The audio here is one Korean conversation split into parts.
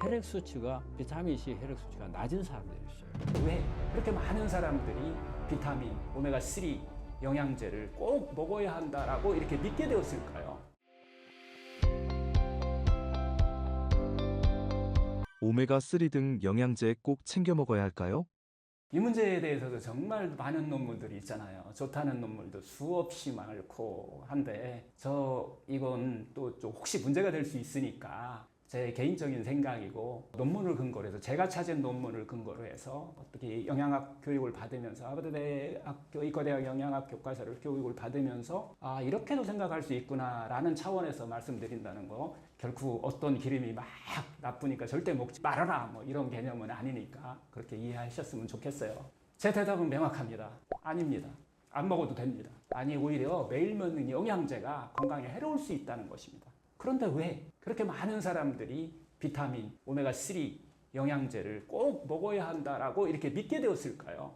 혈액 수치가 비타민 C 혈액 수치가 낮은 사람들이 있어요. 왜 그렇게 많은 사람들이 비타민, 오메가3 영양제를 꼭 먹어야 한다라고 이렇게 믿게 되었을까요? 오메가3 등 영양제 꼭 챙겨 먹어야 할까요? 이 문제에 대해서도 정말 많은 논문들이 있잖아요. 좋다는 논문도 수없이 많고 한데 이건 또 좀 혹시 문제가 될 수 있으니까 제 개인적인 생각이고 논문을 근거로 해서 제가 찾은 논문을 근거로 해서 어떻게 영양학 교육을 받으면서 하버드대학교 의과대학 영양학 교과서를 교육을 받으면서 이렇게도 생각할 수 있구나라는 차원에서 말씀드린다는 거. 결코 어떤 기름이 막 나쁘니까 절대 먹지 말아라 뭐 이런 개념은 아니니까 그렇게 이해하셨으면 좋겠어요. 제 대답은 명확합니다. 아닙니다. 안 먹어도 됩니다. 아니 오히려 매일 먹는 영양제가 건강에 해로울 수 있다는 것입니다. 그런데 왜 그렇게 많은 사람들이 비타민, 오메가3 영양제를 꼭 먹어야 한다라고 이렇게 믿게 되었을까요?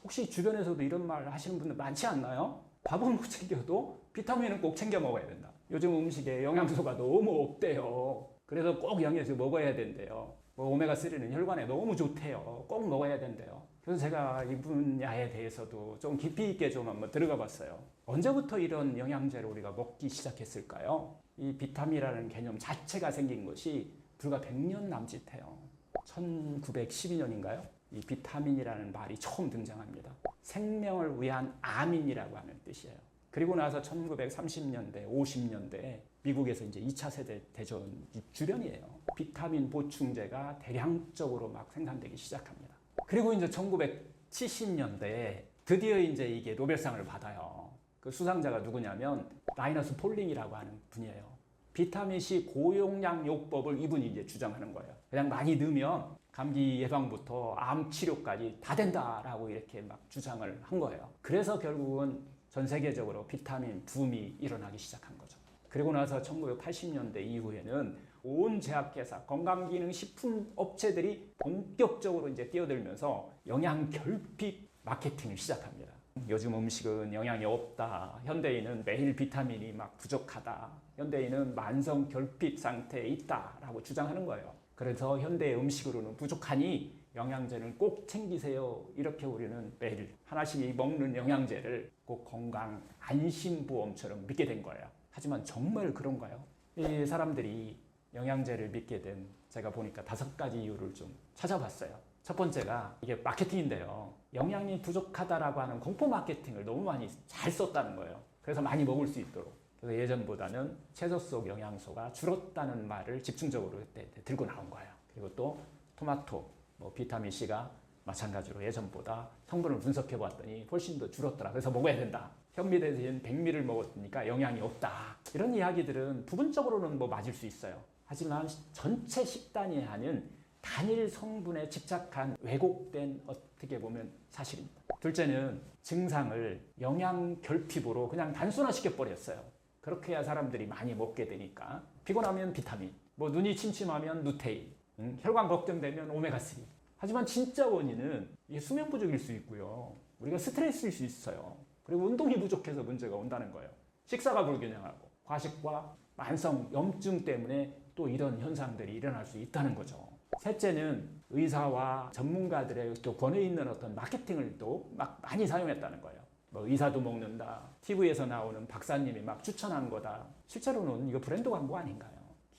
혹시 주변에서도 이런 말 하시는 분들 많지 않나요? 밥은 못 챙겨도 비타민은 꼭 챙겨 먹어야 된다. 요즘 음식에 영양소가 너무 없대요. 그래서 꼭 영양제 먹어야 된대요. 오메가3는 혈관에 너무 좋대요. 꼭 먹어야 된대요. 그래서 제가 이 분야에 대해서도 좀 깊이 있게 좀 한번 들어가 봤어요. 언제부터 이런 영양제를 우리가 먹기 시작했을까요? 이 비타민이라는 개념 자체가 생긴 것이 불과 100년 남짓해요. 1912년인가요? 이 비타민이라는 말이 처음 등장합니다. 생명을 위한 아민이라고 하는 뜻이에요. 그리고 나서 1930년대, 50년대 미국에서 이제 2차 세대 대전 주변이에요. 비타민 보충제가 대량적으로 막 생산되기 시작합니다. 그리고 이제 1970년대에 드디어 이제 이게 노벨상을 받아요. 그 수상자가 누구냐면 라이너스 폴링이라고 하는 분이에요. 비타민C 고용량 요법을 이분이 이제 주장하는 거예요. 그냥 많이 넣으면 감기 예방부터 암 치료까지 다 된다라고 이렇게 막 주장을 한 거예요. 그래서 결국은 전 세계적으로 비타민 붐이 일어나기 시작한 거죠. 그리고 나서 1980년대 이후에는 온 제약회사, 건강기능식품 업체들이 본격적으로 이제 뛰어들면서 영양 결핍 마케팅을 시작합니다. 요즘 음식은 영양이 없다. 현대인은 매일 비타민이 막 부족하다. 현대인은 만성 결핍 상태에 있다라고 주장하는 거예요. 그래서 현대의 음식으로는 부족하니 영양제는 꼭 챙기세요. 이렇게 우리는 매일 하나씩 먹는 영양제를 꼭 건강 안심보험처럼 믿게 된 거예요. 하지만 정말 그런가요? 이 사람들이 영양제를 믿게 된 제가 보니까 5가지 이유를 좀 찾아봤어요. 첫 번째가 이게 마케팅인데요. 영양이 부족하다라고 하는 공포 마케팅을 너무 많이 잘 썼다는 거예요. 그래서 많이 먹을 수 있도록. 그래서 예전보다는 채소 속 영양소가 줄었다는 말을 집중적으로 들고 나온 거예요. 그리고 또 토마토, 비타민C가 마찬가지로 예전보다 성분을 분석해 봤더니 훨씬 더 줄었더라. 그래서 먹어야 된다. 현미 대신 백미를 먹었으니까 영양이 없다. 이런 이야기들은 부분적으로는 맞을 수 있어요. 하지만 전체 식단이 하는 단일 성분에 집착한 왜곡된 어떻게 보면 사실입니다. 둘째는 증상을 영양 결핍으로 그냥 단순화시켜 버렸어요. 그렇게 해야 사람들이 많이 먹게 되니까 피곤하면 비타민, 눈이 침침하면 루테인, 혈관 걱정되면 오메가3. 하지만 진짜 원인은 이게 수면 부족일 수 있고요. 우리가 스트레스일 수 있어요. 그리고 운동이 부족해서 문제가 온다는 거예요. 식사가 불균형하고 과식과 만성 염증 때문에 또 이런 현상들이 일어날 수 있다는 거죠. 셋째는 의사와 전문가들의 또 권위 있는 어떤 마케팅을 또 막 많이 사용했다는 거예요. 의사도 먹는다. TV에서 나오는 박사님이 막 추천한 거다. 실제로는 이거 브랜드 광고 아닌가요?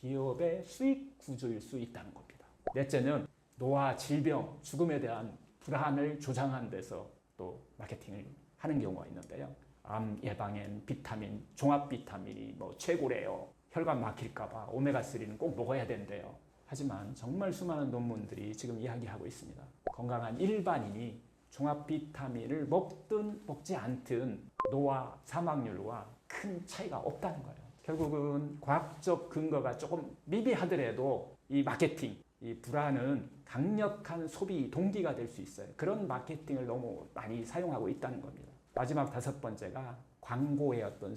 기업의 수익 구조일 수 있다는 겁니다. 넷째는 노화, 질병, 죽음에 대한 불안을 조장한 데서 또 마케팅을 하는 경우가 있는데요. 암 예방엔 비타민, 종합 비타민이 최고래요. 혈관 막힐까봐 오메가3는 꼭 먹어야 된대요. 하지만 정말 수많은 논문들이 지금 이야기하고 있습니다. 건강한 일반인이 종합 비타민을 먹든 먹지 않든 노화 사망률과 큰 차이가 없다는 거예요. 결국은 과학적 근거가 조금 미비하더라도 이 마케팅, 이 불안은 강력한 소비 동기가 될 수 있어요. 그런 마케팅을 너무 많이 사용하고 있다는 겁니다. 마지막 5번째가 광고의 어떤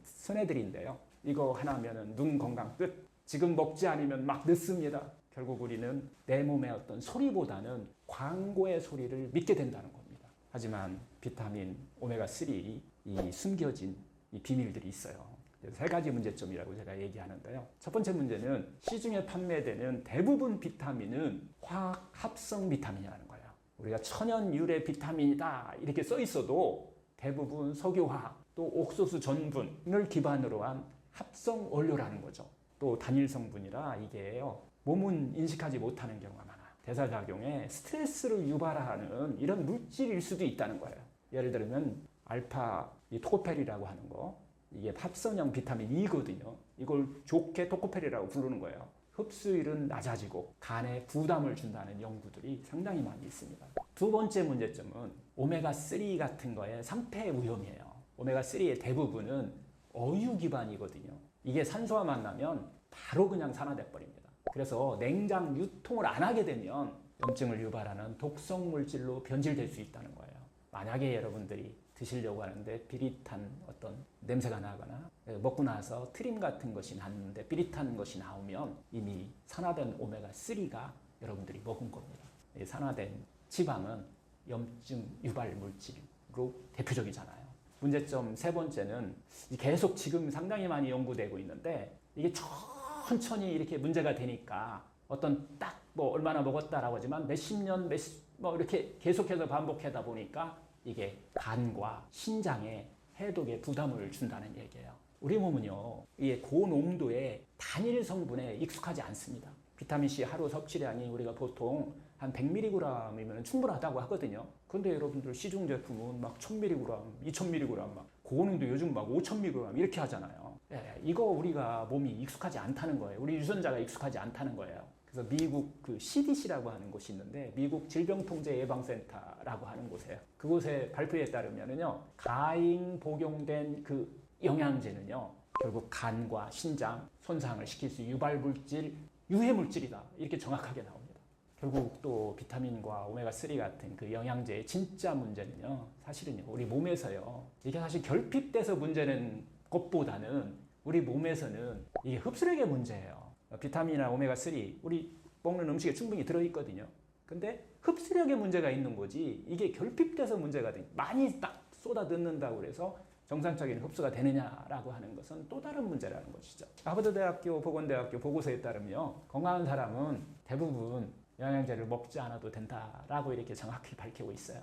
쇠뇌들인데요. 이거 하나면은 눈 건강 끝. 지금 먹지 않으면 막 늦습니다. 결국 우리는 내 몸의 어떤 소리보다는 광고의 소리를 믿게 된다는 겁니다. 하지만 비타민, 오메가3 이 숨겨진 이 비밀들이 있어요. 세 가지 문제점이라고 제가 얘기하는데요. 첫 번째 문제는 시중에 판매되는 대부분 비타민은 화학 합성 비타민이라는 거예요. 우리가 천연 유래 비타민이다 이렇게 써 있어도 대부분 석유화학 또 옥수수 전분을 기반으로 한 합성 원료라는 거죠. 또 단일 성분이라 이게요. 몸은 인식하지 못하는 경우가 많아요. 대사작용에 스트레스를 유발하는 이런 물질일 수도 있다는 거예요. 예를 들면 알파 토코페리라고 하는 거 이게 합성형 비타민 E거든요. 이걸 좋게 토코페리라고 부르는 거예요. 흡수율은 낮아지고 간에 부담을 준다는 연구들이 상당히 많이 있습니다. 두 번째 문제점은 오메가3 같은 거에 상폐 위험이에요. 오메가3의 대부분은 어유 기반이거든요. 이게 산소와 만나면 바로 그냥 산화돼 버립니다. 그래서 냉장 유통을 안 하게 되면 염증을 유발하는 독성 물질로 변질될 수 있다는 거예요. 만약에 여러분들이 드시려고 하는데 비릿한 어떤 냄새가 나거나 먹고 나서 트림 같은 것이 났는데 비릿한 것이 나오면 이미 산화된 오메가3가 여러분들이 먹은 겁니다. 산화된 지방은 염증 유발 물질로 대표적이잖아요. 문제점 세 번째는 계속 지금 상당히 많이 연구되고 있는데 이게 천천히 이렇게 문제가 되니까 어떤 딱 뭐 얼마나 먹었다라고 하지만 몇십 년 뭐 이렇게 계속해서 반복하다 보니까 이게 간과 신장에 해독에 부담을 준다는 얘기예요. 우리 몸은요, 이게 고농도의 단일 성분에 익숙하지 않습니다. 비타민C 하루 섭취량이 우리가 보통 한 100mg이면 충분하다고 하거든요. 근데 여러분들 시중 제품은 막 1000mg, 2000mg 막 고농도 요즘 막 5000mg 이렇게 하잖아요. 이거 우리가 몸이 익숙하지 않다는 거예요. 우리 유전자가 익숙하지 않다는 거예요. 그래서 미국 그 CDC라고 하는 곳이 있는데 미국 질병통제예방센터라고 하는 곳이에요. 그곳의 발표에 따르면은요, 가잉 복용된 그 영양제는요, 결국 간과 신장 손상을 시킬 수 있는 유발 물질, 유해 물질이다 이렇게 정확하게 나옵니다. 결국 또 비타민과 오메가3 같은 그 영양제의 진짜 문제는요, 사실은요, 우리 몸에서요, 이게 사실 결핍돼서 문제는 것보다는 우리 몸에서는 이게 흡수력의 문제예요. 비타민이나 오메가3 우리 먹는 음식에 충분히 들어있거든요. 근데 흡수력에 문제가 있는 거지 이게 결핍돼서 문제가 돼. 많이 딱 쏟아 넣는다고 그래서 정상적인 흡수가 되느냐라고 하는 것은 또 다른 문제라는 것이죠. 하버드대학교 보건대학교 보고서에 따르면 건강한 사람은 대부분 영양제를 먹지 않아도 된다라고 이렇게 정확히 밝히고 있어요.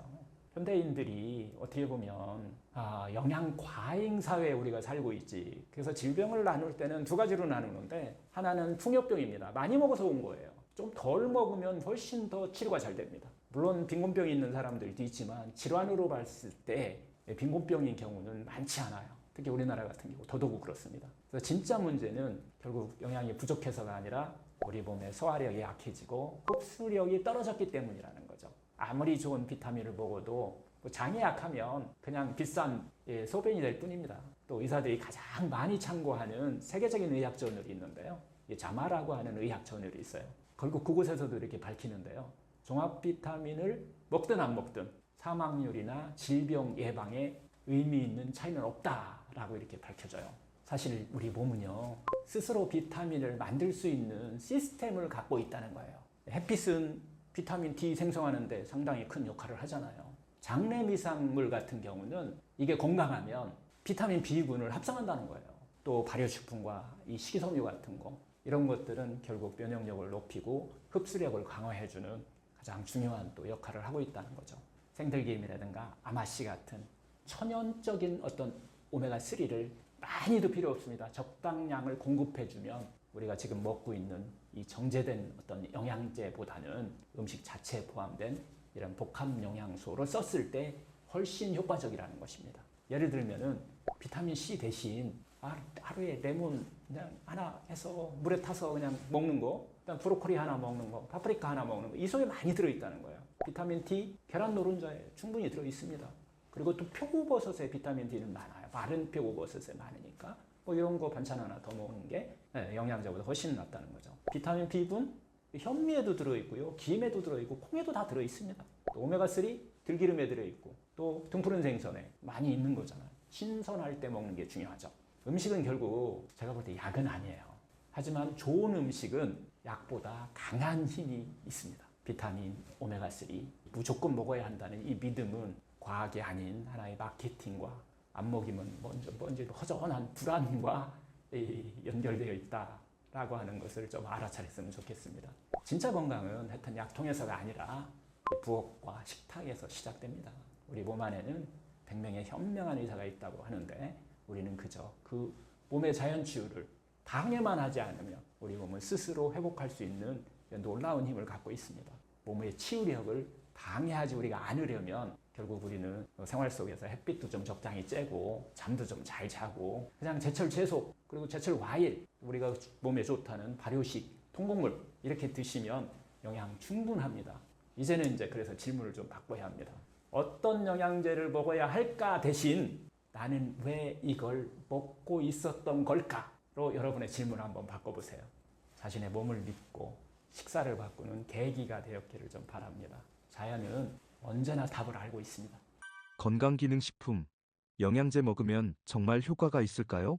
현대인들이 어떻게 보면 영양 과잉 사회에 우리가 살고 있지. 그래서 질병을 나눌 때는 두 가지로 나누는데 하나는 풍요병입니다. 많이 먹어서 온 거예요. 좀 덜 먹으면 훨씬 더 치료가 잘 됩니다. 물론 빈곤병이 있는 사람들도 있지만 질환으로 봤을 때 빈곤병인 경우는 많지 않아요. 특히 우리나라 같은 경우 더더욱 그렇습니다. 그래서 진짜 문제는 결국 영양이 부족해서가 아니라 우리 몸의 소화력이 약해지고 흡수력이 떨어졌기 때문이라는 거죠. 아무리 좋은 비타민을 먹어도 장이 약하면 그냥 비싼 소변이 될 뿐입니다. 또 의사들이 가장 많이 참고하는 세계적인 의학 저널이 있는데요. 자마라고 하는 의학 저널이 있어요. 결국 그곳에서도 이렇게 밝히는데요. 종합 비타민을 먹든 안 먹든 사망률이나 질병 예방에 의미 있는 차이는 없다라고 이렇게 밝혀져요. 사실 우리 몸은요, 스스로 비타민을 만들 수 있는 시스템을 갖고 있다는 거예요. 햇빛은 비타민 D 생성하는데 상당히 큰 역할을 하잖아요. 장내 미생물 같은 경우는 이게 건강하면 비타민 B군을 합성한다는 거예요. 또 발효식품과 이 식이섬유 같은 거 이런 것들은 결국 면역력을 높이고 흡수력을 강화해주는 가장 중요한 또 역할을 하고 있다는 거죠. 생들기름이라든가 아마씨 같은 천연적인 어떤 오메가3를 많이도 필요 없습니다. 적당량을 공급해주면 우리가 지금 먹고 있는 이 정제된 어떤 영양제보다는 음식 자체에 포함된 이런 복합 영양소를 썼을 때 훨씬 효과적이라는 것입니다. 예를 들면은 비타민 C 대신 하루에 레몬 그냥 하나 해서 물에 타서 그냥 먹는 거, 그다음 브로콜리 하나 먹는 거, 파프리카 하나 먹는 거, 이 속에 많이 들어있다는 거예요. 비타민 D, 계란 노른자에 충분히 들어있습니다. 그리고 또 표고버섯에 비타민 D는 많아요. 마른 표고버섯에 많으니까 뭐 이런 거 반찬 하나 더 먹는 게 영양제보다 훨씬 낫다는 거죠. 비타민 B군 현미에도 들어있고요, 김에도 들어있고 콩에도 다 들어있습니다. 또 오메가3 들기름에 들어있고 또 등푸른 생선에 많이 있는 거잖아요. 신선할 때 먹는 게 중요하죠. 음식은 결국 제가 볼 때 약은 아니에요. 하지만 좋은 음식은 약보다 강한 힘이 있습니다. 비타민, 오메가3 무조건 먹어야 한다는 이 믿음은 과학이 아닌 하나의 마케팅과 안 먹이면 뭔지 허전한 불안과 연결되어 있다라고 하는 것을 좀 알아차렸으면 좋겠습니다. 진짜 건강은 하여튼 약통에서가 아니라 부엌과 식탁에서 시작됩니다. 우리 몸 안에는 100명의 현명한 의사가 있다고 하는데 우리는 그저 그 몸의 자연치유를 당해만 하지 않으면 우리 몸은 스스로 회복할 수 있는 놀라운 힘을 갖고 있습니다. 몸의 치유력을 방해하지 우리가 않으려면 결국 우리는 생활 속에서 햇빛도 좀 적당히 쬐고 잠도 좀 잘 자고 그냥 제철 채소 그리고 제철 과일 우리가 몸에 좋다는 발효식, 통곡물 이렇게 드시면 영양 충분합니다. 이제는 이제 그래서 질문을 좀 바꿔야 합니다. 어떤 영양제를 먹어야 할까 대신 나는 왜 이걸 먹고 있었던 걸까로 여러분의 질문을 한번 바꿔보세요. 자신의 몸을 믿고 식사를 바꾸는 계기가 되었기를 좀 바랍니다. 자연은 언제나 답을 알고 있습니다. 건강기능식품, 영양제 먹으면 정말 효과가 있을까요?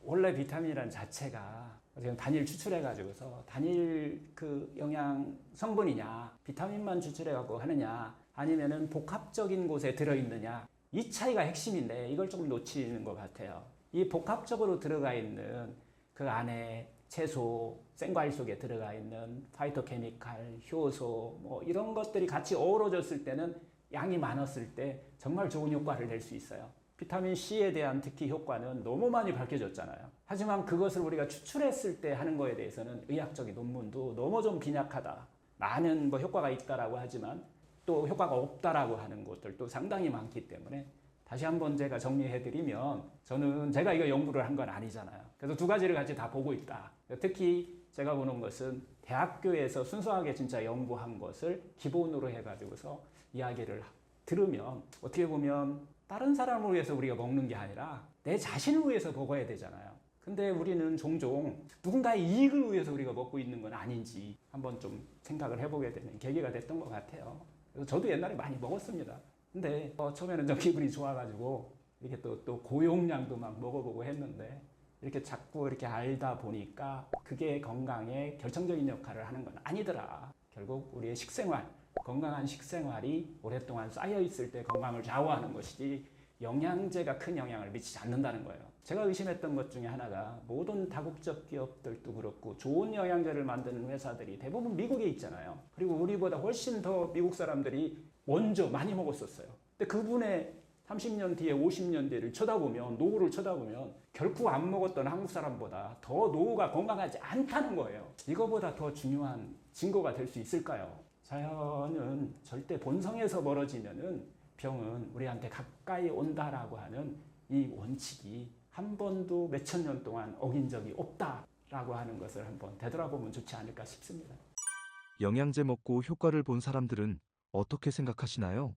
원래 비타민이라는 자체가 지금 단일 추출해가지고서 단일 그 영양 성분이냐 비타민만 추출해갖고 하느냐 아니면은 복합적인 곳에 들어있느냐 이 차이가 핵심인데 이걸 조금 놓치는 것 같아요. 이 복합적으로 들어가 있는 그 안에 채소, 생과일 속에 들어가 있는 파이토케미칼, 효소 뭐 이런 것들이 같이 어우러졌을 때는 양이 많았을 때 정말 좋은 효과를 낼 수 있어요. 비타민 C에 대한 특히 효과는 너무 많이 밝혀졌잖아요. 하지만 그것을 우리가 추출했을 때 하는 거에 대해서는 의학적인 논문도 너무 좀 빈약하다. 많은 뭐 효과가 있다라고 하지만 또 효과가 없다라고 하는 것들도 상당히 많기 때문에 다시 한번 제가 정리해드리면 저는 제가 이거 연구를 한 건 아니잖아요. 그래서 두 가지를 같이 다 보고 있다. 특히 제가 보는 것은 대학교에서 순수하게 진짜 연구한 것을 기본으로 해가지고서 이야기를 들으면 어떻게 보면 다른 사람을 위해서 우리가 먹는 게 아니라 내 자신을 위해서 먹어야 되잖아요. 근데 우리는 종종 누군가의 이익을 위해서 우리가 먹고 있는 건 아닌지 한번 좀 생각을 해보게 되는 계기가 됐던 것 같아요. 그래서 저도 옛날에 많이 먹었습니다. 근데 처음에는 좀 기분이 좋아가지고 이렇게 또 고용량도 막 먹어보고 했는데 이렇게 자꾸 이렇게 알다 보니까 그게 건강에 결정적인 역할을 하는 건 아니더라. 결국 우리의 식생활, 건강한 식생활이 오랫동안 쌓여 있을 때 건강을 좌우하는 것이지 영양제가 큰 영향을 미치지 않는다는 거예요. 제가 의심했던 것 중에 하나가 모든 다국적 기업들도 그렇고 좋은 영양제를 만드는 회사들이 대부분 미국에 있잖아요. 그리고 우리보다 훨씬 더 미국 사람들이 먼저 많이 먹었었어요. 근데 그분의 30년 뒤에 50년 뒤를 쳐다보면 노후를 쳐다보면 결코 안 먹었던 한국 사람보다 더 노후가 건강하지 않다는 거예요. 이거보다 더 중요한 증거가 될 수 있을까요? 자연은 절대 본성에서 멀어지면은 병은 우리한테 가까이 온다라고 하는 이 원칙이 한 번도 몇천 년 동안 어긴 적이 없다라고 하는 것을 한번 되돌아보면 좋지 않을까 싶습니다. 영양제 먹고 효과를 본 사람들은 어떻게 생각하시나요?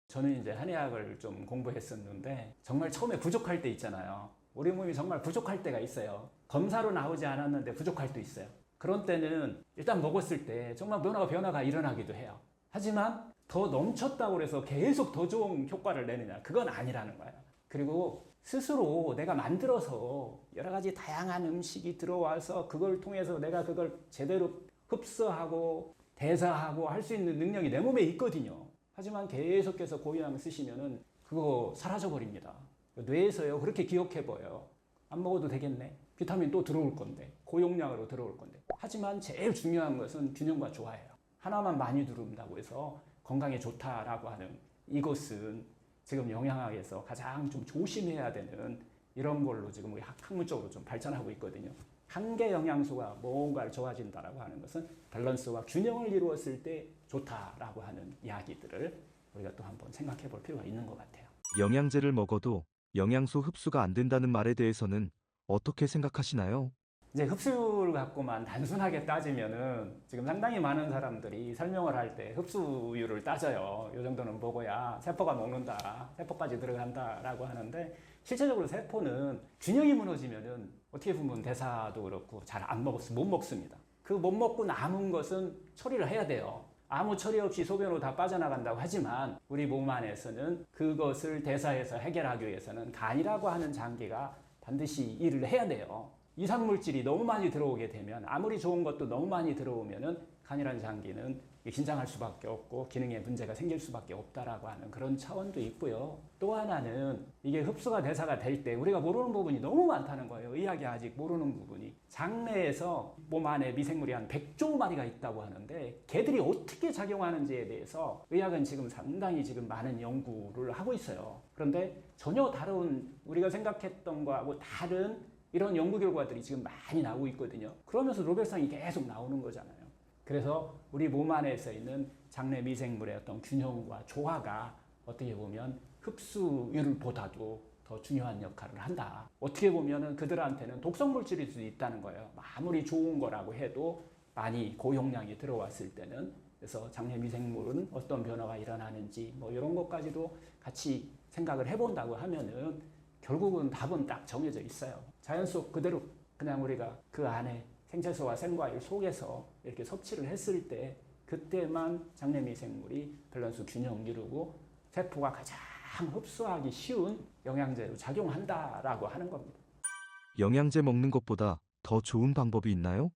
저는 이제 한의학을 좀 공부했었는데 정말 처음에 부족할 때 있잖아요. 우리 몸이 정말 부족할 때가 있어요. 검사로 나오지 않았는데 부족할 때 있어요. 그런 때는 일단 먹었을 때 정말 변화가 일어나기도 해요. 하지만 더 넘쳤다고 해서 계속 더 좋은 효과를 내느냐 그건 아니라는 거예요. 그리고 스스로 내가 만들어서 여러 가지 다양한 음식이 들어와서 그걸 통해서 내가 그걸 제대로 흡수하고 대사하고 할 수 있는 능력이 내 몸에 있거든요. 하지만 계속해서 고유양 쓰시면은 그거 사라져 버립니다. 뇌에서요 그렇게 기억해 보여요. 안 먹어도 되겠네. 비타민 또 들어올 건데 고용량으로 들어올 건데. 하지만 제일 중요한 것은 균형과 조화예요. 하나만 많이 두른다고 해서 건강에 좋다라고 하는 이것은 지금 영양학에서 가장 좀 조심해야 되는 이런 걸로 지금 우리 학문적으로 좀 발전하고 있거든요. 한 개 영양소가 뭔가를 좋아진다라고 하는 것은 밸런스와 균형을 이루었을 때 좋다라고 하는 이야기들을 우리가 또 한번 생각해 볼 필요가 있는 것 같아요. 영양제를 먹어도 영양소 흡수가 안 된다는 말에 대해서는 어떻게 생각하시나요? 이제 흡수를 갖고만 단순하게 따지면은 지금 상당히 많은 사람들이 설명을 할 때 흡수율을 따져요. 이 정도는 먹어야 세포가 먹는다, 세포까지 들어간다라고 하는데 실제적으로 세포는 균형이 무너지면은 어떻게 보면 대사도 그렇고 잘 못 먹습니다. 그 못 먹고 남은 것은 처리를 해야 돼요. 아무 처리 없이 소변으로 다 빠져나간다고 하지만 우리 몸 안에서는 그것을 대사해서 해결하기 위해서는 간이라고 하는 장기가 반드시 일을 해야 돼요. 이상물질이 너무 많이 들어오게 되면 아무리 좋은 것도 너무 많이 들어오면은 간이란 장기는 긴장할 수밖에 없고 기능에 문제가 생길 수밖에 없다라고 하는 그런 차원도 있고요. 또 하나는 이게 흡수가 대사가 될 때 우리가 모르는 부분이 너무 많다는 거예요. 의학이 아직 모르는 부분이. 장내에서 몸 안에 미생물이 한 100조 마리가 있다고 하는데 걔들이 어떻게 작용하는지에 대해서 의학은 지금 상당히 지금 많은 연구를 하고 있어요. 그런데 전혀 다른 우리가 생각했던 거하고 다른 이런 연구 결과들이 지금 많이 나오고 있거든요. 그러면서 노벨상이 계속 나오는 거잖아요. 그래서 우리 몸 안에서 있는 장내 미생물의 어떤 균형과 조화가 어떻게 보면 흡수율보다도 더 중요한 역할을 한다. 어떻게 보면은 그들한테는 독성 물질일 수도 있다는 거예요. 아무리 좋은 거라고 해도 많이 고용량이 들어왔을 때는. 그래서 장내 미생물은 어떤 변화가 일어나는지 뭐 이런 것까지도 같이 생각을 해본다고 하면은 결국은 답은 딱 정해져 있어요. 자연 속 그대로 그냥 우리가 그 안에 생채소와 생과일 속에서 이렇게 섭취를 했을 때 그때만 장내 미생물이 밸런스 균형 이루고 세포가 가장 흡수하기 쉬운 영양제로 작용한다라고 하는 겁니다. 영양제 먹는 것보다 더 좋은 방법이 있나요?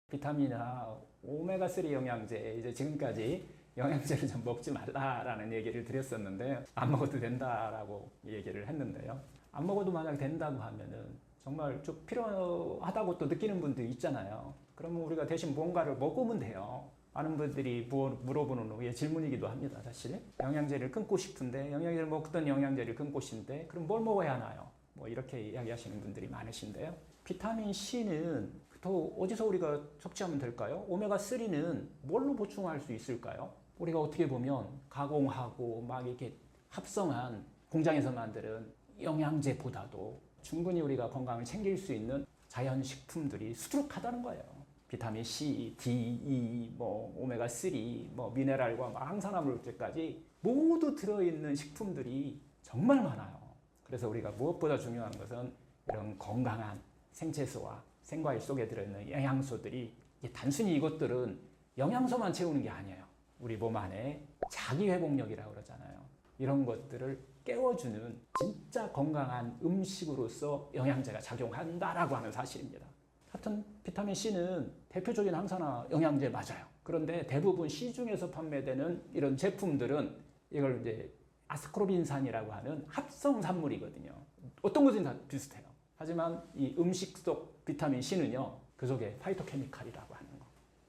비타민이나 오메가3 영양제 이제 지금까지 영양제를 좀 먹지 말라라는 얘기를 드렸었는데 안 먹어도 된다라고 얘기를 했는데요. 안 먹어도 만약 된다고 하면은 정말 좀 필요하다고 또 느끼는 분들 있잖아요. 그러면 우리가 대신 뭔가를 먹으면 돼요. 많은 분들이 물어보는 후에 질문이기도 합니다. 사실 영양제를 끊고 싶은데 영양제를 먹던 영양제를 끊고 싶은데 그럼 뭘 먹어야 하나요? 뭐 이렇게 이야기하시는 분들이 많으신데요. 비타민 C는 또 어디서 우리가 섭취하면 될까요? 오메가3는 뭘로 보충할 수 있을까요? 우리가 어떻게 보면 가공하고 막 이렇게 합성한 공장에서 만드는 영양제보다도 충분히 우리가 건강을 챙길 수 있는 자연 식품들이 수두룩하다는 거예요. 비타민 C, D, E, 뭐 오메가3, 뭐 미네랄과 항산화물질까지 모두 들어있는 식품들이 정말 많아요. 그래서 우리가 무엇보다 중요한 것은 이런 건강한 생채소와 생과일 속에 들어있는 영양소들이 단순히 이것들은 영양소만 채우는 게 아니에요. 우리 몸 안에 자기회복력이라고 그러잖아요. 이런 것들을 깨워주는 진짜 건강한 음식으로서 영양제가 작용한다라고 하는 사실입니다. 하여튼 비타민 C는 대표적인 항산화 영양제 맞아요. 그런데 대부분 시중에서 판매되는 이런 제품들은 이걸 이제 아스코르빈산이라고 하는 합성 산물이거든요. 어떤 것은 다 비슷해요. 하지만 이 음식 속 비타민 C는요, 그 속에 파이토케미칼이라고 하는 거,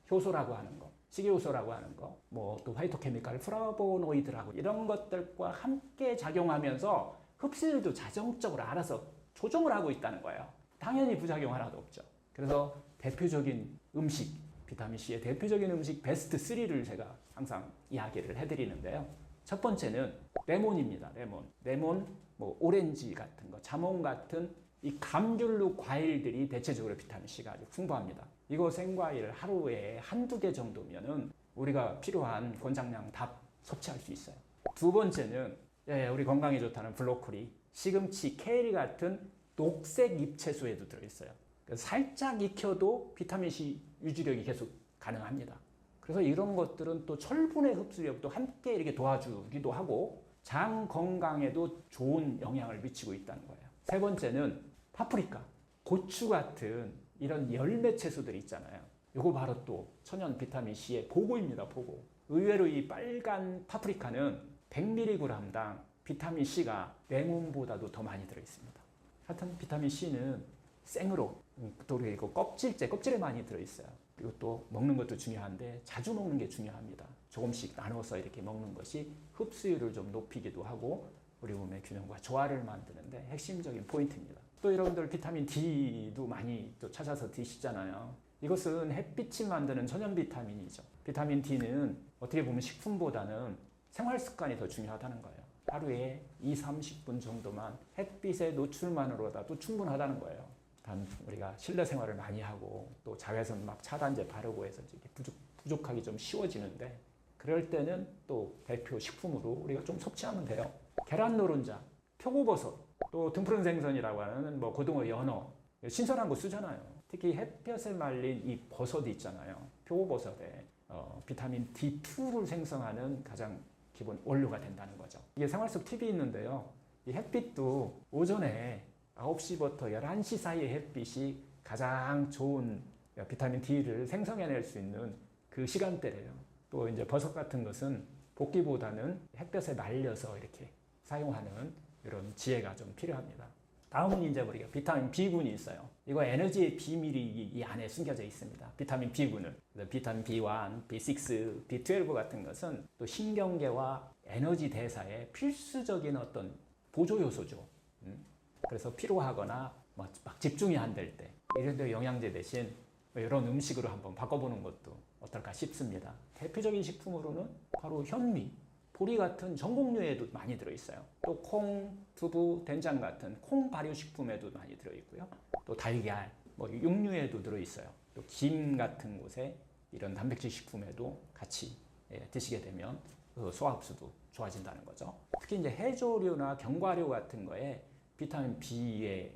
효소라고 하는 거, 식이요소라고 하는 거, 뭐 또 파이토케미칼, 플라보노이드라고 이런 것들과 함께 작용하면서 흡수율도 자정적으로 알아서 조정을 하고 있다는 거예요. 당연히 부작용 하나도 없죠. 그래서 대표적인 음식, 비타민 C의 대표적인 음식 베스트 3를 제가 항상 이야기를 해드리는데요. 첫 번째는 레몬입니다. 레몬, 뭐 오렌지 같은 거, 자몽 같은 이 감귤류 과일들이 대체적으로 비타민 C가 아주 풍부합니다. 이거 생과일 하루에 한두 개 정도면은 우리가 필요한 권장량 다 섭취할 수 있어요. 두 번째는 우리 건강에 좋다는 브로콜리, 시금치, 케일 같은 녹색 잎채소에도 들어있어요. 살짝 익혀도 비타민C 유지력이 계속 가능합니다. 그래서 이런 것들은 또 철분의 흡수력도 함께 이렇게 도와주기도 하고 장 건강에도 좋은 영향을 미치고 있다는 거예요. 세 번째는 파프리카, 고추 같은 이런 열매 채소들 있잖아요. 이거 바로 또 천연 비타민 C의 보고입니다. 보고. 의외로 이 빨간 파프리카는 100mg당 비타민 C가 레몬보다도 더 많이 들어있습니다. 하여튼 비타민 C는 생으로 또 그리고 껍질에 많이 들어있어요. 그리고 또 먹는 것도 중요한데 자주 먹는 게 중요합니다. 조금씩 나눠서 이렇게 먹는 것이 흡수율을 좀 높이기도 하고 우리 몸의 균형과 조화를 만드는데 핵심적인 포인트입니다. 또 여러분들 비타민 D도 많이 또 찾아서 드시잖아요. 이것은 햇빛이 만드는 천연 비타민이죠. 비타민 D는 어떻게 보면 식품보다는 생활 습관이 더 중요하다는 거예요. 하루에 20-30분 정도만 햇빛의 노출만으로라도 충분하다는 거예요. 단 우리가 실내 생활을 많이 하고 또 자외선 막 차단제 바르고 해서 이렇게 부족하기 좀 쉬워지는데 그럴 때는 또 대표 식품으로 우리가 좀 섭취하면 돼요. 계란 노른자, 표고버섯, 또 등푸른 생선이라고 하는 뭐 고등어, 연어 신선한 거 쓰잖아요. 특히 햇볕에 말린 이 버섯 있잖아요. 표고버섯에 비타민 D2를 생성하는 가장 기본 원료가 된다는 거죠. 이게 생활 속 팁이 있는데요. 이 햇빛도 오전에 9시부터 11시 사이의 햇빛이 가장 좋은 비타민 D를 생성해낼 수 있는 그 시간대래요. 또 이제 버섯 같은 것은 볶기보다는 햇볕에 말려서 이렇게 사용하는 이런 지혜가 좀 필요합니다. 다음은 이제 우리가 비타민 B군이 있어요. 이거 에너지의 비밀이 이 안에 숨겨져 있습니다. 비타민 B군은 비타민 B1, B6, B12 같은 것은 또 신경계와 에너지 대사에 필수적인 어떤 보조 요소죠. 그래서 피로하거나 막 집중이 안 될 때 이런 데 영양제 대신 이런 음식으로 한번 바꿔보는 것도 어떨까 싶습니다. 대표적인 식품으로는 바로 현미, 보리 같은 전곡류에도 많이 들어있어요. 또 콩, 두부, 된장 같은 콩 발효식품에도 많이 들어있고요. 또 달걀, 육류에도 들어있어요. 또 김 같은 곳에 이런 단백질 식품에도 같이 드시게 되면 소화흡수도 좋아진다는 거죠. 특히 이제 해조류나 견과류 같은 거에 비타민 B의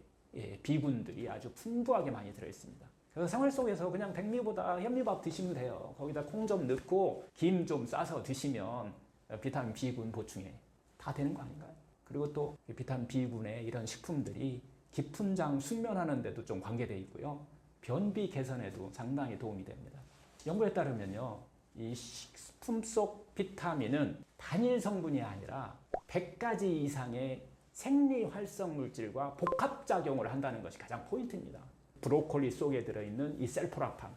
B군들이 아주 풍부하게 많이 들어있습니다. 그래서 생활 속에서 그냥 백미보다 현미밥 드시면 돼요. 거기다 콩 좀 넣고 김 좀 싸서 드시면 비타민 B군 보충에 다 되는 거 아닌가요? 그리고 또 비타민 B군의 이런 식품들이 깊은 잠 숙면하는 데도 좀 관계되어 있고요. 변비 개선에도 상당히 도움이 됩니다. 연구에 따르면요, 이 식품 속 비타민은 단일 성분이 아니라 100가지 이상의 생리 활성 물질과 복합작용을 한다는 것이 가장 포인트입니다. 브로콜리 속에 들어있는 이 셀포라판,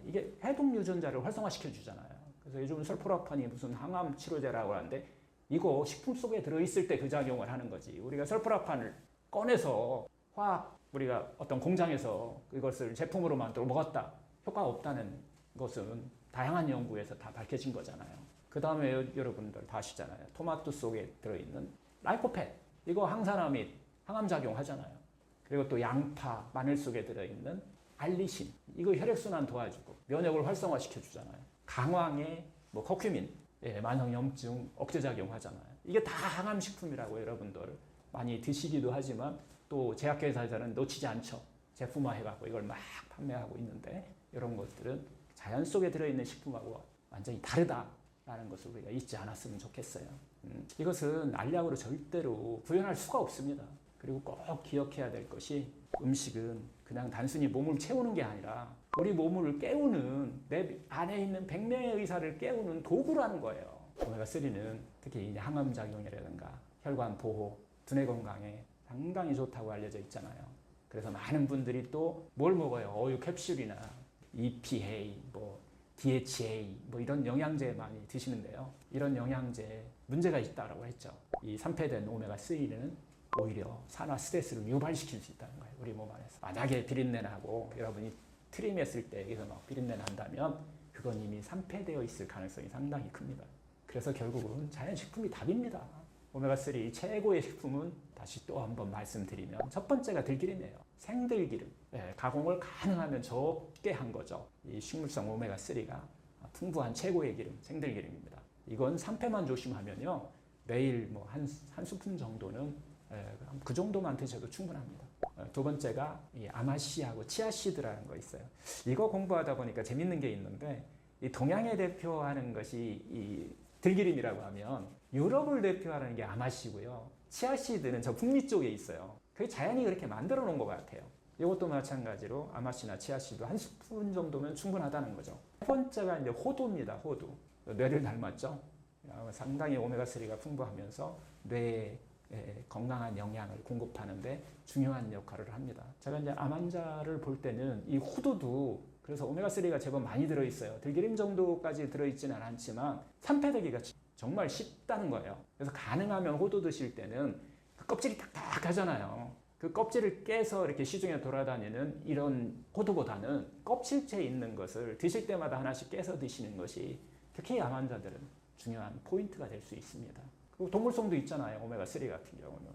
이게 해독 유전자를 활성화시켜 주잖아요. 그래서 요즘 설포라판이 무슨 항암 치료제라고 하는데 이거 식품 속에 들어있을 때 그 작용을 하는 거지. 우리가 설포라판을 꺼내서 우리가 어떤 공장에서 이것을 제품으로 만들어 먹었다, 효과가 없다는 것은 다양한 연구에서 다 밝혀진 거잖아요. 그 다음에 여러분들 다 아시잖아요. 토마토 속에 들어있는 라이코펜, 이거 항산화 및 항암작용 하잖아요. 그리고 또 양파, 마늘 속에 들어있는 알리신, 이거 혈액순환 도와주고 면역을 활성화시켜 주잖아요. 강황의 커큐민, 만성염증 억제작용 하잖아요. 이게 다 항암식품이라고 여러분들 많이 드시기도 하지만 또 제약회사에서는 놓치지 않죠. 제품화해갖고 이걸 막 판매하고 있는데 이런 것들은 자연 속에 들어있는 식품하고 완전히 다르다라는 것을 우리가 잊지 않았으면 좋겠어요. 이것은 알약으로 절대로 구현할 수가 없습니다. 그리고 꼭 기억해야 될 것이 음식은 그냥 단순히 몸을 채우는 게 아니라 우리 몸을 깨우는, 내 안에 있는 100명의 의사를 깨우는 도구라는 거예요. 오메가3는 특히 이제 항암작용이라든가 혈관 보호, 두뇌 건강에 상당히 좋다고 알려져 있잖아요. 그래서 많은 분들이 또 뭘 먹어요? 어유 캡슐이나 EPA, DHA 이런 영양제 많이 드시는데요. 이런 영양제에 문제가 있다고 했죠. 이 산패된 오메가3는 오히려 산화 스트레스를 유발시킬 수 있다는 거예요. 우리 몸 안에서. 만약에 비린내 나고 여러분이 트림했을 때 여기서 막 비린내 난다면 그건 이미 산패되어 있을 가능성이 상당히 큽니다. 그래서 결국은 자연식품이 답입니다. 오메가3 최고의 식품은 다시 또 한번 말씀드리면 첫 번째가 들기름이에요. 생들기름. 가공을 가능하면 적게 한 거죠. 이 식물성 오메가3가 풍부한 최고의 기름, 생들기름입니다. 이건 산패만 조심하면요, 매일 한 스푼 정도는 그 정도만 드셔도 충분합니다. 두 번째가 이 아마씨하고 치아씨드라는 거 있어요. 이거 공부하다 보니까 재밌는 게 있는데, 이 동양에 대표하는 것이 이 들기름이라고 하면 유럽을 대표하는 게 아마씨고요. 치아씨드는 저 북미 쪽에 있어요. 그게 자연이 그렇게 만들어 놓은 것 같아요. 이것도 마찬가지로 아마씨나 치아씨드 한 스푼 정도면 충분하다는 거죠. 세 번째가 이제 호두입니다. 호두. 뇌를 닮았죠. 상당히 오메가3가 풍부하면서 뇌에 건강한 영양을 공급하는데 중요한 역할을 합니다. 제가 이제 암 환자를 볼 때는 이 호두도 그래서 오메가3가 제법 많이 들어있어요. 들기름 정도까지 들어있지는 않지만 산패되기가 정말 쉽다는 거예요. 그래서 가능하면 호두 드실 때는 그 껍질이 딱딱하잖아요. 그 껍질을 깨서 이렇게 시중에 돌아다니는 이런 호두보다는 껍질째 있는 것을 드실 때마다 하나씩 깨서 드시는 것이 특히 암 환자들은 중요한 포인트가 될 수 있습니다. 그리고 동물성도 있잖아요. 오메가3 같은 경우는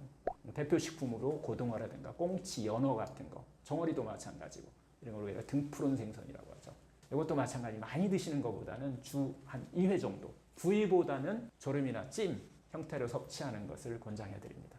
대표 식품으로 고등어라든가 꽁치, 연어 같은 거, 정어리도 마찬가지고 이런 걸 우리가 등푸른 생선이라고 하죠. 이것도 마찬가지 많이 드시는 것보다는 주 한 2회 정도, 구이보다는 조림이나 찜 형태로 섭취하는 것을 권장해 드립니다.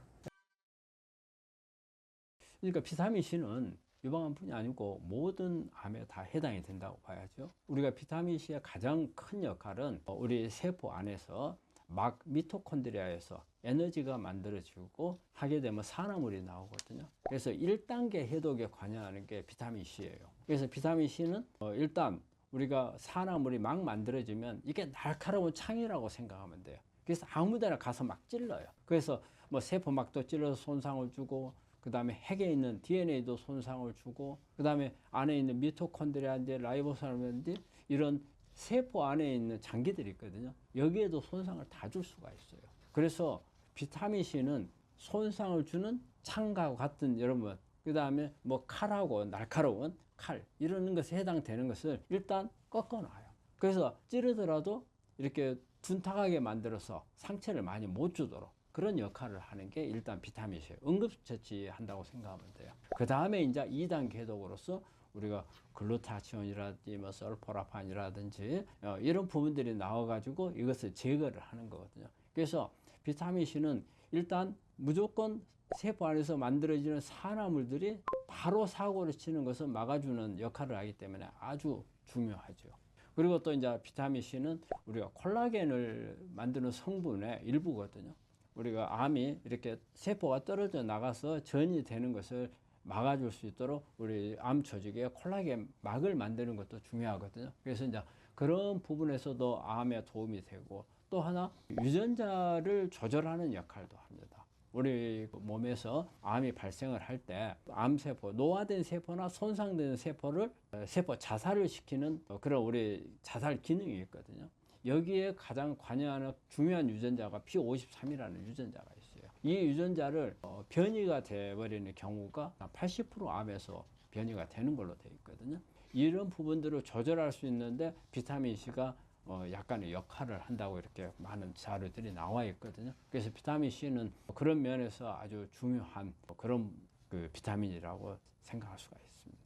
그러니까 비타민 C는 유방암뿐이 아니고 모든 암에 다 해당이 된다고 봐야죠. 우리가 비타민 C의 가장 큰 역할은 우리 세포 안에서 막 미토콘드리아에서 에너지가 만들어지고 하게 되면 산화물이 나오거든요. 그래서 1단계 해독에 관여하는 게 비타민 C예요. 그래서 비타민 C는 일단 우리가 산화물이 막 만들어지면 이게 날카로운 창이라고 생각하면 돼요. 그래서 아무데나 가서 막 찔러요. 그래서 뭐 세포막도 찔러서 손상을 주고, 그 다음에 핵에 있는 DNA도 손상을 주고, 그 다음에 안에 있는 미토콘드리아인지 라이보소임인지 이런 세포 안에 있는 장기들이 있거든요. 여기에도 손상을 다 줄 수가 있어요. 그래서 비타민 C는 손상을 주는 창과 같은, 여러분, 그 다음에 뭐 칼하고 날카로운 칼 이런 것에 해당되는 것을 일단 꺾어놔요. 그래서 찌르더라도 이렇게 둔탁하게 만들어서 상처를 많이 못 주도록 그런 역할을 하는 게 일단 비타민 C 응급처치한다고 생각하면 돼요. 그 다음에 이제 2단계 해독으로서 우리가 글루타치온이라든지 뭐 설포라판이라든지 이런 부분들이 나와가지고 이것을 제거를 하는 거거든요. 그래서 비타민 C는 일단 무조건 세포 안에서 만들어지는 산화물들이 바로 사고를 치는 것을 막아주는 역할을 하기 때문에 아주 중요하죠. 그리고 또 이제 비타민 C는 우리가 콜라겐을 만드는 성분의 일부거든요. 우리가 암이 이렇게 세포가 떨어져 나가서 전이 되는 것을 막아줄 수 있도록 우리 암 조직에 콜라겐 막을 만드는 것도 중요하거든요. 그래서 이제 그런 부분에서도 암에 도움이 되고, 또 하나 유전자를 조절하는 역할도 합니다. 우리 몸에서 암이 발생을 할 때 암세포, 노화된 세포나 손상된 세포를 세포 자살을 시키는 그런 우리 자살 기능이 있거든요. 여기에 가장 관여하는 중요한 유전자가 P53이라는 유전자가 있어요. 이 유전자를 변이가 돼버리는 경우가 80% 암에서 변이가 되는 걸로 되어 있거든요. 이런 부분들을 조절할 수 있는데 비타민 C가 약간의 역할을 한다고 이렇게 많은 자료들이 나와 있거든요. 그래서 비타민 C는 그런 면에서 아주 중요한 그런 그 비타민이라고 생각할 수가 있습니다.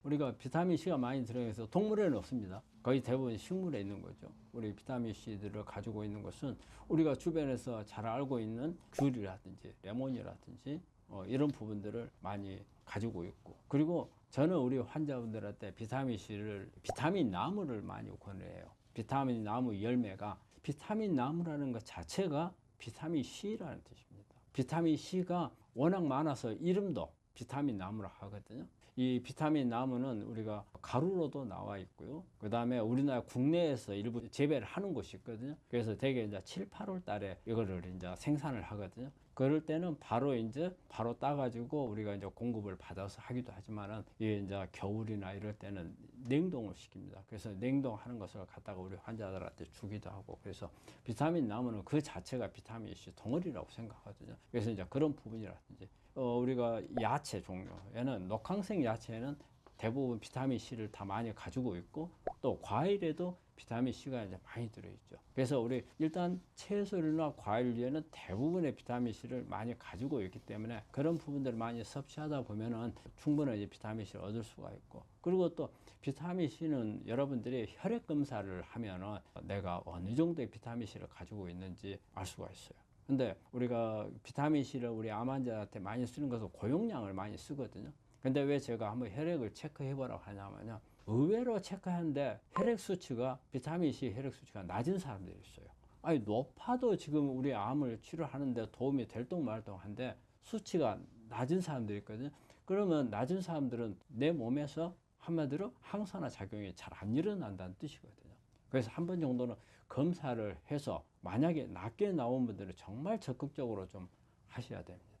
우리가 비타민 C가 많이 들어있어서 동물에는 없습니다. 거의 대부분 식물에 있는 거죠. 우리 비타민 C들을 가지고 있는 것은 우리가 주변에서 잘 알고 있는 귤이라든지 레몬이라든지 이런 부분들을 많이 가지고 있고, 그리고 저는 우리 환자분들한테 비타민 C를 비타민 나무를 많이 권해요. 비타민 나무 열매가, 비타민 나무라는 것 자체가 비타민 C라는 뜻입니다. 비타민 C가 워낙 많아서 이름도 비타민 나무라 하거든요. 이 비타민 나무는 우리가 가루로도 나와 있고요. 그 다음에 우리나라 국내에서 일부 재배를 하는 곳이 있거든요. 그래서 대개 이제 7, 8월 달에 이거를 이제 생산을 하거든요. 그럴 때는 바로 따가지고 우리가 이제 공급을 받아서 하기도 하지만은 이게 이제 겨울이나 이럴 때는 냉동을 시킵니다. 그래서 냉동하는 것을 갖다가 우리 환자들한테 주기도 하고, 그래서 비타민 나무는 그 자체가 비타민 C 덩어리라고 생각하거든요. 그래서 이제 그런 부분이라든지 우리가 야채 종류에는 녹황색 야채에는 대부분 비타민 C를 다 많이 가지고 있고, 또 과일에도 비타민 C가 이제 많이 들어있죠. 그래서 우리 일단 채소나 과일류에는 대부분의 비타민 C를 많이 가지고 있기 때문에 그런 부분들을 많이 섭취하다 보면은 충분히 이제 비타민 C를 얻을 수가 있고, 그리고 또 비타민 C는 여러분들이 혈액 검사를 하면은 내가 어느 정도의 비타민 C를 가지고 있는지 알 수가 있어요. 근데 우리가 비타민 C를 우리 암 환자한테 많이 쓰는 것은 고용량을 많이 쓰거든요. 근데 왜 제가 한번 혈액을 체크해 보라고 하냐면요, 의외로 체크하는데 혈액 수치가, 비타민 C 혈액 수치가 낮은 사람들이 있어요. 아니, 높아도 지금 우리 암을 치료하는데 도움이 될 동 말동한데 수치가 낮은 사람들이 있거든요. 그러면 낮은 사람들은 내 몸에서 한마디로 항산화 작용이 잘 안 일어난다는 뜻이거든요. 그래서 한 번 정도는 검사를 해서 만약에 낮게 나온 분들은 정말 적극적으로 좀 하셔야 됩니다.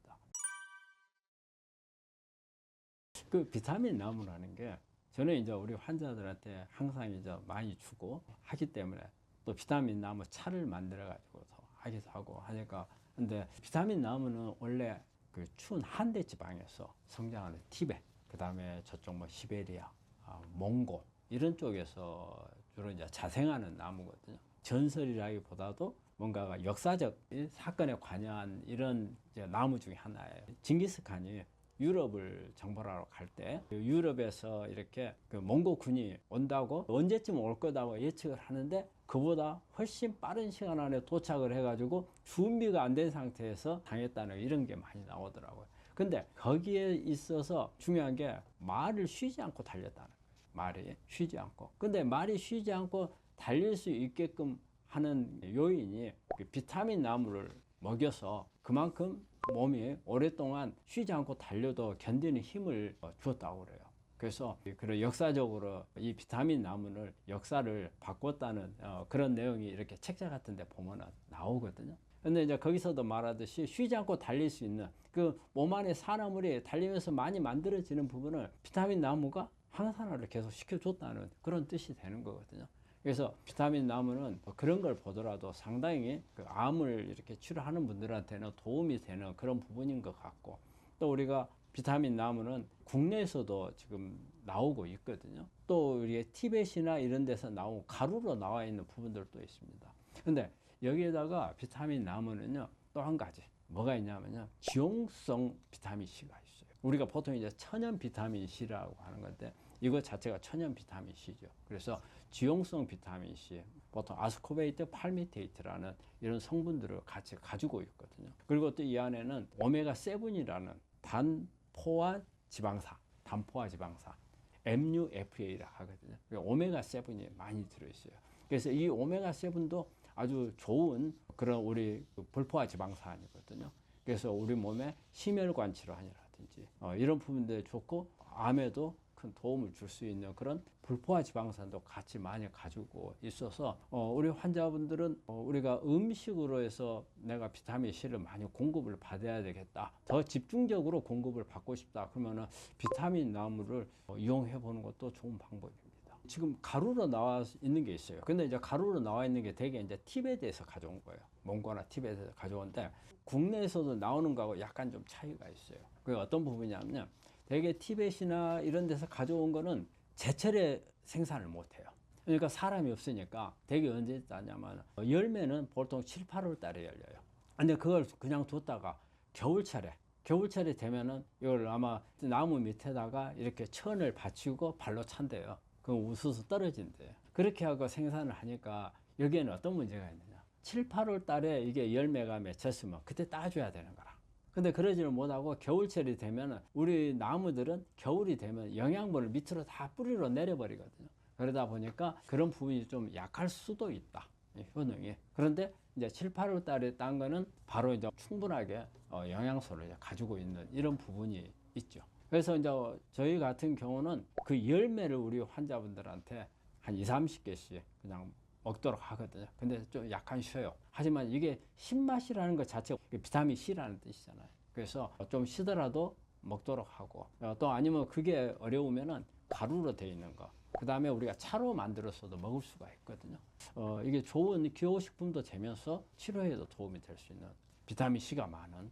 그 비타민 나무라는 게 저는 이제 우리 환자들한테 항상 이제 많이 주고 하기 때문에, 또 비타민 나무 차를 만들어 가지고 하기도 하고 하니까, 근데 비타민 나무는 원래 그 추운 한대 지방에서 성장하는 티베트, 그 다음에 저쪽 뭐 시베리아, 몽골 이런 쪽에서 주로 이제 자생하는 나무거든요. 전설이라기보다도 뭔가가 역사적 사건에 관여한 이런 이제 나무 중에 하나예요. 징기스칸이 유럽을 정벌하러 갈 때 유럽에서 이렇게 그 몽고군이 온다고, 언제쯤 올 거다고 예측을 하는데 그보다 훨씬 빠른 시간 안에 도착을 해가지고 준비가 안 된 상태에서 당했다는 이런 게 많이 나오더라고요. 근데 거기에 있어서 중요한 게 말을 쉬지 않고 달렸다는 거예요. 말이 쉬지 않고. 근데 말이 쉬지 않고 달릴 수 있게끔 하는 요인이 그 비타민 나무를 먹여서 그만큼 몸이 오랫동안 쉬지 않고 달려도 견디는 힘을 주었다고 그래요. 그래서 그런 역사적으로 이 비타민 나무를 역사를 바꿨다는 그런 내용이 이렇게 책자 같은 데 보면 나오거든요. 근데 이제 거기서도 말하듯이 쉬지 않고 달릴 수 있는 그 몸 안에 산화물이 달리면서 많이 만들어지는 부분을 비타민 나무가 항산화를 계속 시켜줬다는 그런 뜻이 되는 거거든요. 그래서 비타민 나무는 그런 걸 보더라도 상당히 그 암을 이렇게 치료하는 분들한테는 도움이 되는 그런 부분인 것 같고, 또 우리가 비타민 나무는 국내에서도 지금 나오고 있거든요. 또 우리 티벳이나 이런 데서 나온 가루로 나와 있는 부분들도 있습니다. 근데 여기에다가 비타민 나무는요, 또 한 가지 뭐가 있냐면요, 지용성 비타민 C가 있어요. 우리가 보통 이제 천연 비타민 C라고 하는 건데 이거 자체가 천연 비타민 C죠. 그래서 지용성 비타민 C, 보통 아스코베이트 팔미테이트라는 이런 성분들을 같이 가지고 있거든요. 그리고 또 이 안에는 오메가7이라는 단포화 지방산, MUFA라 하거든요. 오메가7이 많이 들어있어요. 그래서 이 오메가7도 아주 좋은 그런 우리 불포화 지방산이거든요. 그래서 우리 몸에 심혈관 질환이라든지 이런 부분들이 좋고, 암에도 큰 도움을 줄 수 있는 그런 불포화 지방산도 같이 많이 가지고 있어서 우리 환자분들은 우리가 음식으로 해서 내가 비타민 C를 많이 공급을 받아야 되겠다, 더 집중적으로 공급을 받고 싶다, 그러면은 비타민 나무를 이용해 보는 것도 좋은 방법입니다. 지금 가루로 나와 있는 게 있어요. 근데 이제 가루로 나와 있는 게 되게 이제 티벳에서 가져온 거예요. 몽고나 티벳에서 가져온데 국내에서도 나오는 거하고 약간 좀 차이가 있어요. 그게 어떤 부분이냐면, 되게 티벳이나 이런 데서 가져온 거는 제철에 생산을 못 해요. 그러니까 사람이 없으니까 되게 언제 따냐면, 열매는 보통 7, 8월 달에 열려요. 근데 그걸 그냥 뒀다가 겨울철에 되면은 이걸 아마 나무 밑에다가 이렇게 천을 받치고 발로 찬대요. 그럼 우수수 떨어진대요. 그렇게 하고 생산을 하니까 여기에는 어떤 문제가 있느냐, 7, 8월 달에 이게 열매가 맺혔으면 그때 따줘야 되는 거라. 근데 그러지를 못하고 겨울철이 되면 우리 나무들은 겨울이 되면 영양분을 밑으로 다 뿌리로 내려버리거든요. 그러다 보니까 그런 부분이 좀 약할 수도 있다, 효능이. 그런데 이제 7, 8월 달에 딴 거는 바로 이제 충분하게 영양소를 이제 가지고 있는 이런 부분이 있죠. 그래서 이제 저희 같은 경우는 그 열매를 우리 환자분들한테 한 2, 30개씩 그냥 먹도록 하거든요. 근데 좀 약간 쉬어요. 하지만 이게 신맛이라는 것 자체가 비타민 C라는 뜻이잖아요. 그래서 좀 쉬더라도 먹도록 하고, 또 아니면 그게 어려우면은 가루로 되어 있는 거, 그 다음에 우리가 차로 만들어서도 먹을 수가 있거든요. 이게 좋은 기호식품도 되면서 치료에도 도움이 될 수 있는 비타민 C가 많은